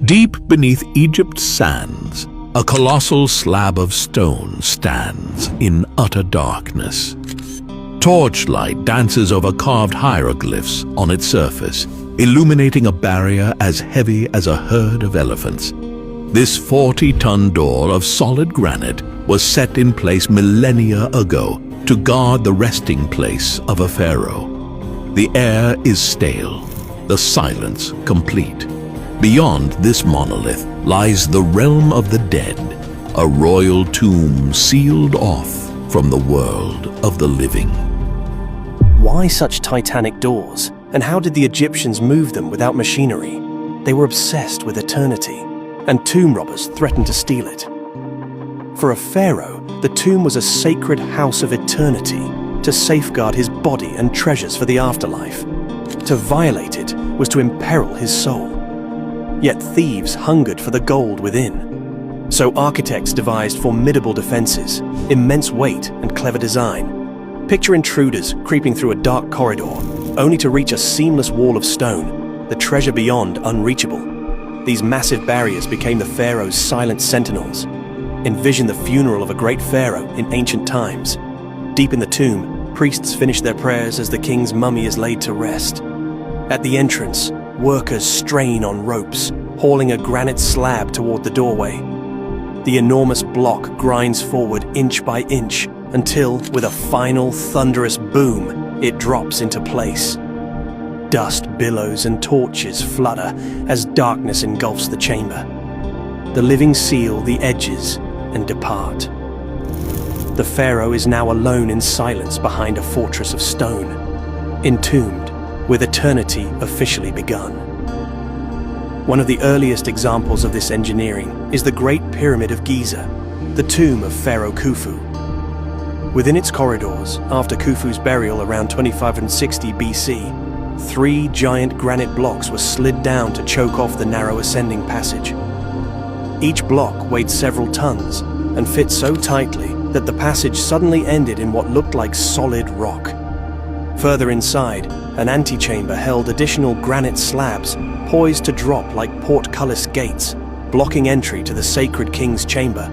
Deep beneath Egypt's sands, a colossal slab of stone stands in utter darkness. Torchlight dances over carved hieroglyphs on its surface, illuminating a barrier as heavy as a herd of elephants. This 40-ton door of solid granite was set in place millennia ago to guard the resting place of a pharaoh. The air is stale, the silence complete. Beyond this monolith lies the realm of the dead, a royal tomb sealed off from the world of the living. Why such titanic doors? And how did the Egyptians move them without machinery? They were obsessed with eternity, and tomb robbers threatened to steal it. For a pharaoh, the tomb was a sacred house of eternity to safeguard his body and treasures for the afterlife. To violate it was to imperil his soul. Yet thieves hungered for the gold within. So architects devised formidable defenses, immense weight and clever design. Picture intruders creeping through a dark corridor, only to reach a seamless wall of stone, the treasure beyond unreachable. These massive barriers became the pharaoh's silent sentinels. Envision the funeral of a great pharaoh in ancient times. Deep in the tomb, priests finish their prayers as the king's mummy is laid to rest. At the entrance, workers strain on ropes, hauling a granite slab toward the doorway. The enormous block grinds forward inch by inch until, with a final thunderous boom, it drops into place. Dust billows and torches flutter as darkness engulfs the chamber. The living seal the edges and depart. The pharaoh is now alone in silence behind a fortress of stone, entombed, with eternity officially begun. One of the earliest examples of this engineering is the Great Pyramid of Giza, the tomb of Pharaoh Khufu. Within its corridors, after Khufu's burial around 2560 BC, 3 giant granite blocks were slid down to choke off the narrow ascending passage. Each block weighed several tons and fit so tightly that the passage suddenly ended in what looked like solid rock. Further inside, an antechamber held additional granite slabs poised to drop like portcullis gates, blocking entry to the sacred king's chamber.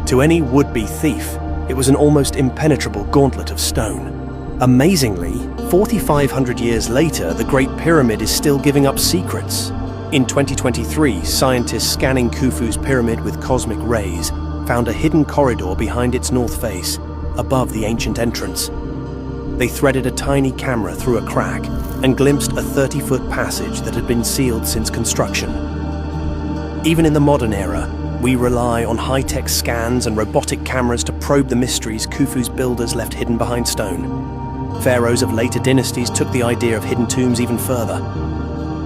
To any would-be thief, it was an almost impenetrable gauntlet of stone. Amazingly, 4,500 years later, the Great Pyramid is still giving up secrets. In 2023, scientists scanning Khufu's pyramid with cosmic rays found a hidden corridor behind its north face, above the ancient entrance. They threaded a tiny camera through a crack and glimpsed a 30-foot passage that had been sealed since construction. Even in the modern era, we rely on high-tech scans and robotic cameras to probe the mysteries Khufu's builders left hidden behind stone. Pharaohs of later dynasties took the idea of hidden tombs even further.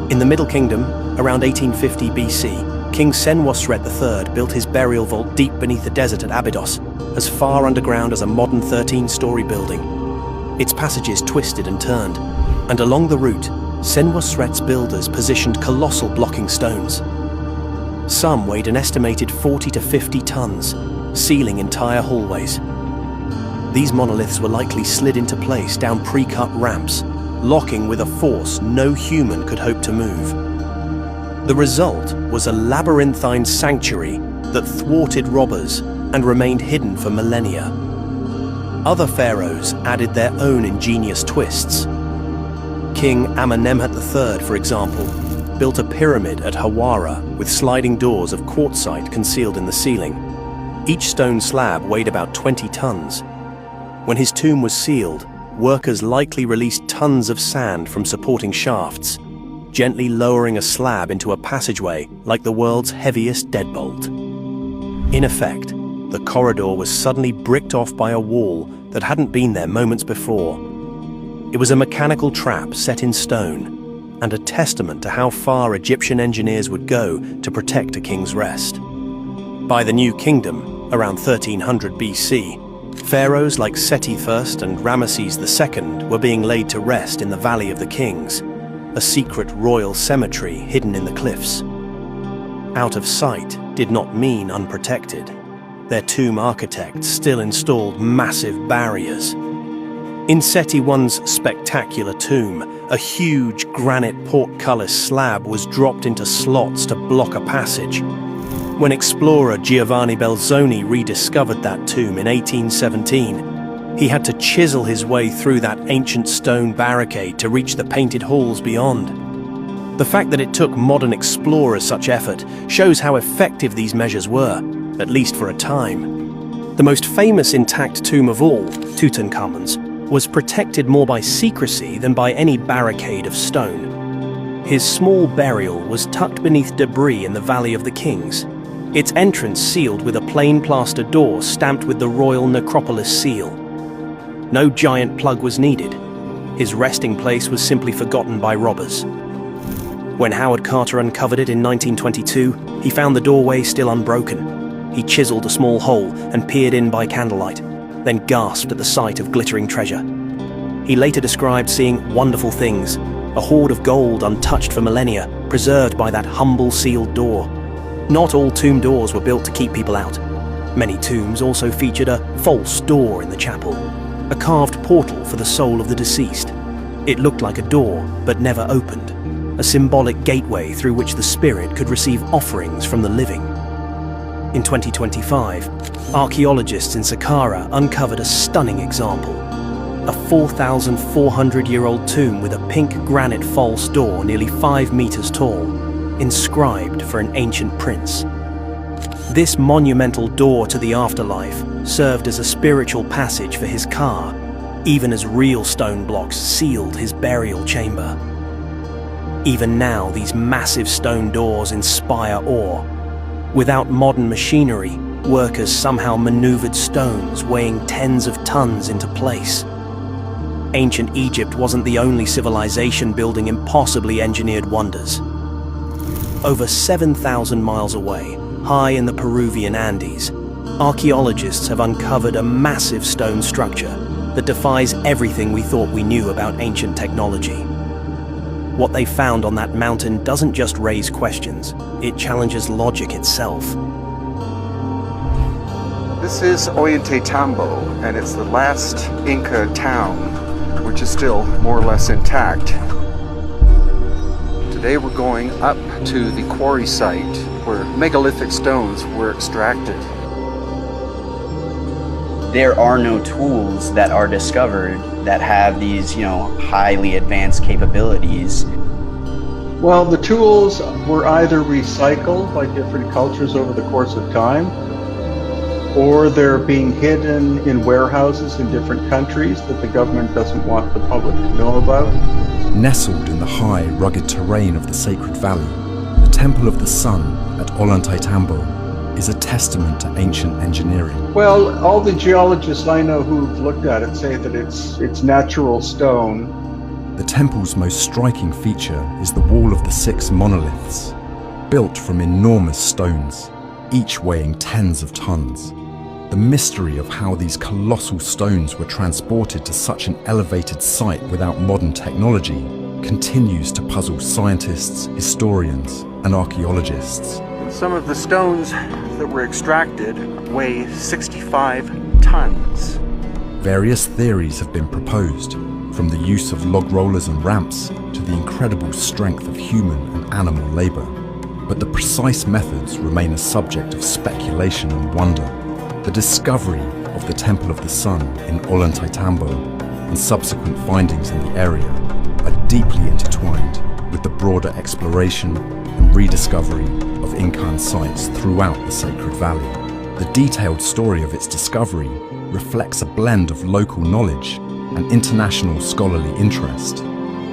In the Middle Kingdom, around 1850 BC, King Senwosret III built his burial vault deep beneath the desert at Abydos, as far underground as a modern 13-story building. Its passages twisted and turned, and along the route, Senwosret's builders positioned colossal blocking stones. Some weighed an estimated 40 to 50 tons, sealing entire hallways. These monoliths were likely slid into place down pre-cut ramps, locking with a force no human could hope to move. The result was a labyrinthine sanctuary that thwarted robbers and remained hidden for millennia. Other pharaohs added their own ingenious twists. King Amenemhat III, for example, built a pyramid at Hawara with sliding doors of quartzite concealed in the ceiling. Each stone slab weighed about 20 tons. When his tomb was sealed, workers likely released tons of sand from supporting shafts, gently lowering a slab into a passageway like the world's heaviest deadbolt. In effect, the corridor was suddenly bricked off by a wall that hadn't been there moments before. It was a mechanical trap set in stone, and a testament to how far Egyptian engineers would go to protect a king's rest. By the New Kingdom, around 1300 BC, pharaohs like Seti I and Ramesses II were being laid to rest in the Valley of the Kings, a secret royal cemetery hidden in the cliffs. Out of sight did not mean unprotected. Their tomb architects still installed massive barriers. In Seti I's spectacular tomb, A huge granite portcullis slab was dropped into slots to block a passage. When explorer Giovanni Belzoni rediscovered that tomb in 1817, he had to chisel his way through that ancient stone barricade to reach the painted halls beyond. The fact that it took modern explorers such effort shows how effective these measures were, at least for a time. The most famous intact tomb of all, Tutankhamun's, was protected more by secrecy than by any barricade of stone. His small burial was tucked beneath debris in the Valley of the Kings, its entrance sealed with a plain plaster door stamped with the royal necropolis seal. No giant plug was needed. His resting place was simply forgotten by robbers. When Howard Carter uncovered it in 1922, he found the doorway still unbroken. He chiseled a small hole and peered in by candlelight, then gasped at the sight of glittering treasure. He later described seeing wonderful things, a hoard of gold untouched for millennia, preserved by that humble sealed door. Not all tomb doors were built to keep people out. Many tombs also featured a false door in the chapel, a carved portal for the soul of the deceased. It looked like a door, but never opened, a symbolic gateway through which the spirit could receive offerings from the living. In 2025, archaeologists in Saqqara uncovered a stunning example, a 4,400-year-old tomb with a pink granite false door nearly 5 meters tall, inscribed for an ancient prince. This monumental door to the afterlife served as a spiritual passage for his car, even as real stone blocks sealed his burial chamber. Even now, these massive stone doors inspire awe. Without modern machinery, workers somehow maneuvered stones weighing tens of tons into place. Ancient Egypt wasn't the only civilization building impossibly engineered wonders. Over 7,000 miles away, high in the Peruvian Andes, archaeologists have uncovered a massive stone structure that defies everything we thought we knew about ancient technology. What they found on that mountain doesn't just raise questions, it challenges logic itself. This is Ollantaytambo, and it's the last Inca town, which is still more or less intact. Today we're going up to the quarry site where megalithic stones were extracted. There are no tools that are discovered that have these, highly advanced capabilities. Well, the tools were either recycled by different cultures over the course of time, or they're being hidden in warehouses in different countries that the government doesn't want the public to know about. Nestled in the high, rugged terrain of the Sacred Valley, the Temple of the Sun at Ollantaytambo is a testament to ancient engineering. Well, all the geologists I know who've looked at it say that it's natural stone. The temple's most striking feature is the Wall of the Six Monoliths, built from enormous stones, each weighing tens of tons. The mystery of how these colossal stones were transported to such an elevated site without modern technology continues to puzzle scientists, historians, and archaeologists. Some of the stones that were extracted weigh 65 tons. Various theories have been proposed, from the use of log rollers and ramps to the incredible strength of human and animal labor. But the precise methods remain a subject of speculation and wonder. The discovery of the Temple of the Sun in Ollantaytambo and subsequent findings in the area are deeply intertwined with the broader exploration and rediscovery of Incan sites throughout the Sacred Valley. The detailed story of its discovery reflects a blend of local knowledge and international scholarly interest,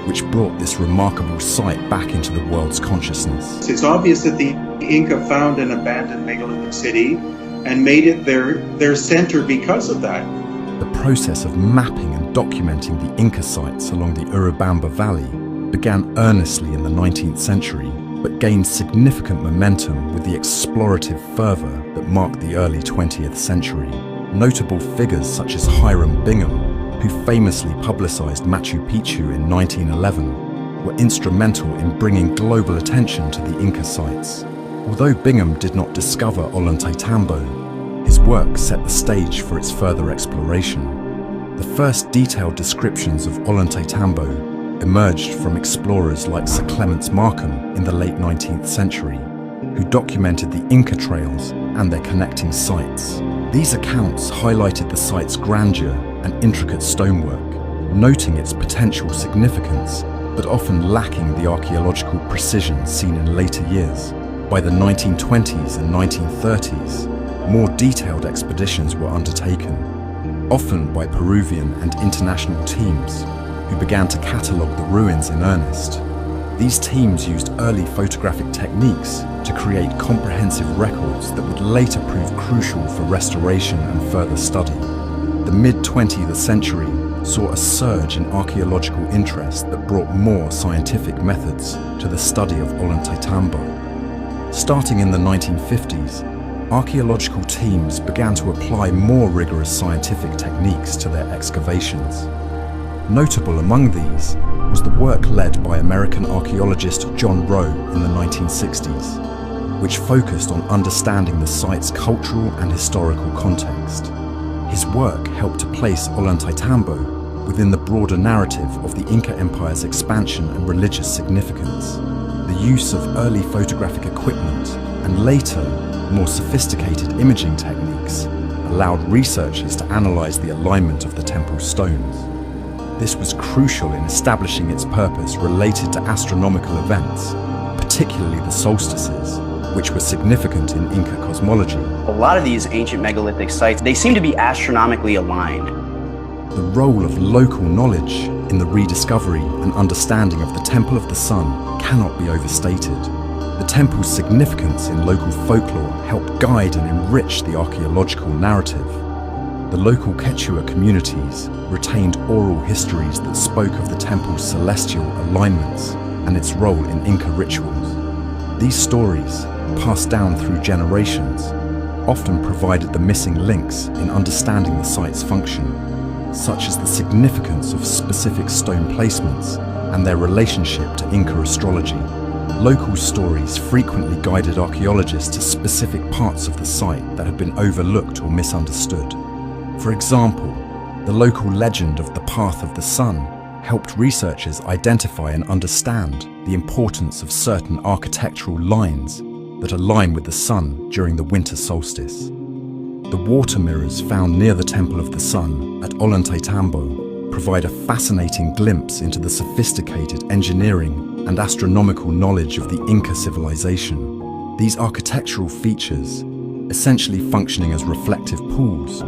which brought this remarkable site back into the world's consciousness. It's obvious that the Inca found an abandoned megalithic city and made it their center because of that. The process of mapping and documenting the Inca sites along the Urubamba Valley began earnestly in the 19th century, but gained significant momentum with the explorative fervor that marked the early 20th century. Notable figures such as Hiram Bingham, who famously publicized Machu Picchu in 1911, were instrumental in bringing global attention to the Inca sites. Although Bingham did not discover Ollantaytambo, his work set the stage for its further exploration. The first detailed descriptions of Ollantaytambo emerged from explorers like Sir Clements Markham in the late 19th century, who documented the Inca trails and their connecting sites. These accounts highlighted the site's grandeur and intricate stonework, noting its potential significance, but often lacking the archaeological precision seen in later years. By the 1920s and 1930s, more detailed expeditions were undertaken, often by Peruvian and international teams, who began to catalogue the ruins in earnest. These teams used early photographic techniques to create comprehensive records that would later prove crucial for restoration and further study. The mid-20th century saw a surge in archaeological interest that brought more scientific methods to the study of Ollantaytambo. Starting in the 1950s, archaeological teams began to apply more rigorous scientific techniques to their excavations. Notable among these was the work led by American archaeologist John Rowe in the 1960s, which focused on understanding the site's cultural and historical context. His work helped to place Ollantaytambo within the broader narrative of the Inca Empire's expansion and religious significance. The use of early photographic equipment and later, more sophisticated imaging techniques allowed researchers to analyze the alignment of the temple stones. This was crucial in establishing its purpose related to astronomical events, particularly the solstices, which were significant in Inca cosmology. A lot of these ancient megalithic sites, they seem to be astronomically aligned. The role of local knowledge in the rediscovery and understanding of the Temple of the Sun cannot be overstated. The temple's significance in local folklore helped guide and enrich the archaeological narrative. The local Quechua communities retained oral histories that spoke of the temple's celestial alignments and its role in Inca rituals. These stories, passed down through generations, often provided the missing links in understanding the site's function, such as the significance of specific stone placements and their relationship to Inca astrology. Local stories frequently guided archaeologists to specific parts of the site that had been overlooked or misunderstood. For example, the local legend of the Path of the Sun helped researchers identify and understand the importance of certain architectural lines that align with the sun during the winter solstice. The water mirrors found near the Temple of the Sun at Ollantaytambo provide a fascinating glimpse into the sophisticated engineering and astronomical knowledge of the Inca civilization. These architectural features, essentially functioning as reflective pools,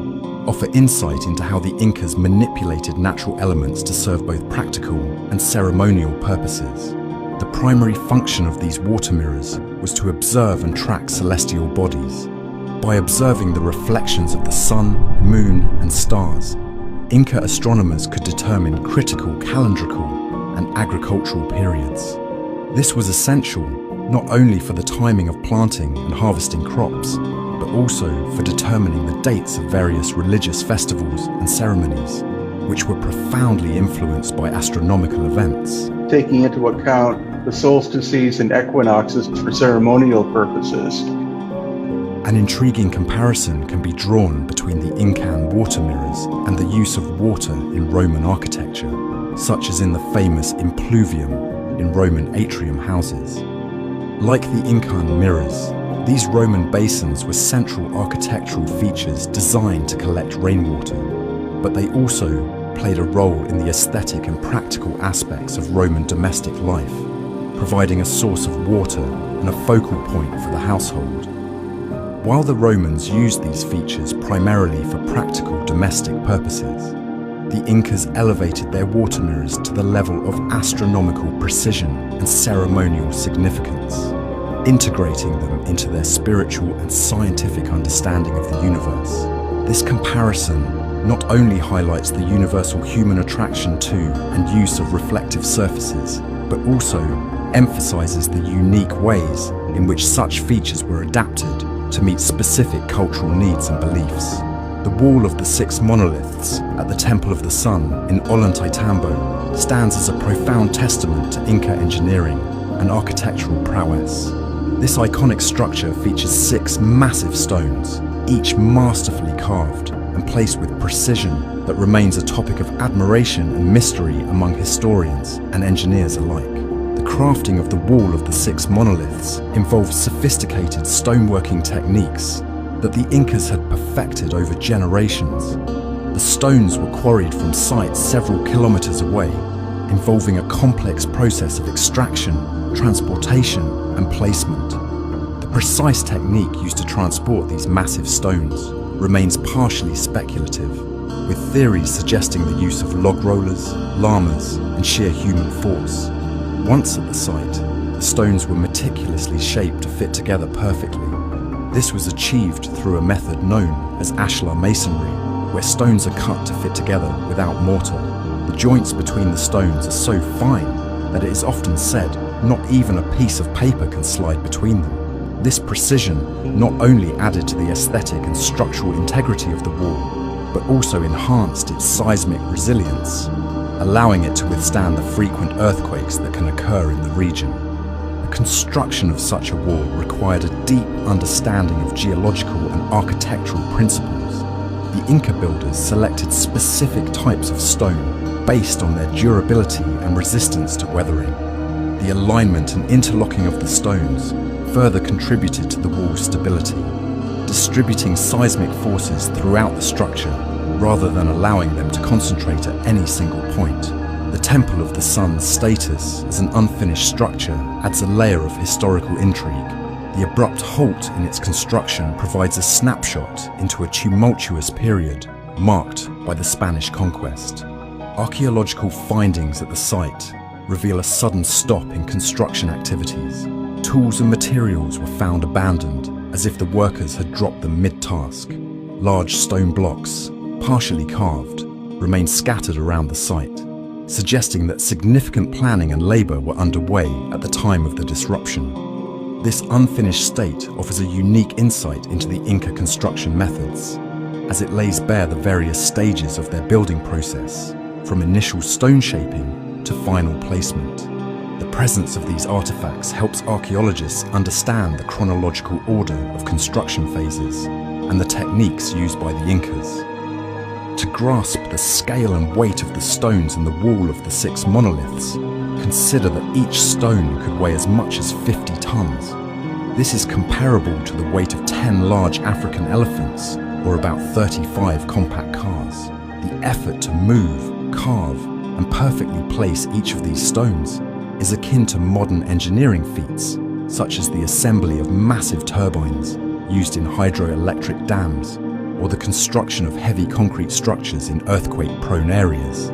offer insight into how the Incas manipulated natural elements to serve both practical and ceremonial purposes. The primary function of these water mirrors was to observe and track celestial bodies. By observing the reflections of the sun, moon, and stars, Inca astronomers could determine critical calendrical and agricultural periods. This was essential not only for the timing of planting and harvesting crops, but also for determining the dates of various religious festivals and ceremonies, which were profoundly influenced by astronomical events. Taking into account the solstices and equinoxes for ceremonial purposes. An intriguing comparison can be drawn between the Incan water mirrors and the use of water in Roman architecture, such as in the famous impluvium in Roman atrium houses. Like the Incan mirrors, these Roman basins were central architectural features designed to collect rainwater, but they also played a role in the aesthetic and practical aspects of Roman domestic life, providing a source of water and a focal point for the household. While the Romans used these features primarily for practical domestic purposes, the Incas elevated their water mirrors to the level of astronomical precision and ceremonial significance, integrating them into their spiritual and scientific understanding of the universe. This comparison not only highlights the universal human attraction to and use of reflective surfaces, but also emphasizes the unique ways in which such features were adapted to meet specific cultural needs and beliefs. The wall of the 6 monoliths at the Temple of the Sun in Ollantaytambo stands as a profound testament to Inca engineering and architectural prowess. This iconic structure features 6 massive stones, each masterfully carved and placed with precision that remains a topic of admiration and mystery among historians and engineers alike. The crafting of the Wall of the Six Monoliths involved sophisticated stoneworking techniques that the Incas had perfected over generations. The stones were quarried from sites several kilometers away, involving a complex process of extraction, transportation, and placement. The precise technique used to transport these massive stones remains partially speculative, with theories suggesting the use of log rollers, llamas, and sheer human force. Once at the site, the stones were meticulously shaped to fit together perfectly. This was achieved through a method known as ashlar masonry, where stones are cut to fit together without mortar. The joints between the stones are so fine that it is often said not even a piece of paper can slide between them. This precision not only added to the aesthetic and structural integrity of the wall, but also enhanced its seismic resilience, allowing it to withstand the frequent earthquakes that can occur in the region. The construction of such a wall required a deep understanding of geological and architectural principles. The Inca builders selected specific types of stone based on their durability and resistance to weathering. The alignment and interlocking of the stones further contributed to the wall's stability, distributing seismic forces throughout the structure rather than allowing them to concentrate at any single point. The Temple of the Sun's status as an unfinished structure adds a layer of historical intrigue. The abrupt halt in its construction provides a snapshot into a tumultuous period marked by the Spanish conquest. Archaeological findings at the site reveal a sudden stop in construction activities. Tools and materials were found abandoned, as if the workers had dropped them mid-task. Large stone blocks, partially carved, remain scattered around the site, suggesting that significant planning and labor were underway at the time of the disruption. This unfinished state offers a unique insight into the Inca construction methods, as it lays bare the various stages of their building process, from initial stone shaping to final placement. The presence of these artifacts helps archaeologists understand the chronological order of construction phases and the techniques used by the Incas. To grasp the scale and weight of the stones in the Wall of the Six Monoliths, consider that each stone could weigh as much as 50 tons. This is comparable to the weight of 10 large African elephants, or about 35 compact cars. The effort to move, carve, and perfectly place each of these stones is akin to modern engineering feats, such as the assembly of massive turbines used in hydroelectric dams, or the construction of heavy concrete structures in earthquake-prone areas.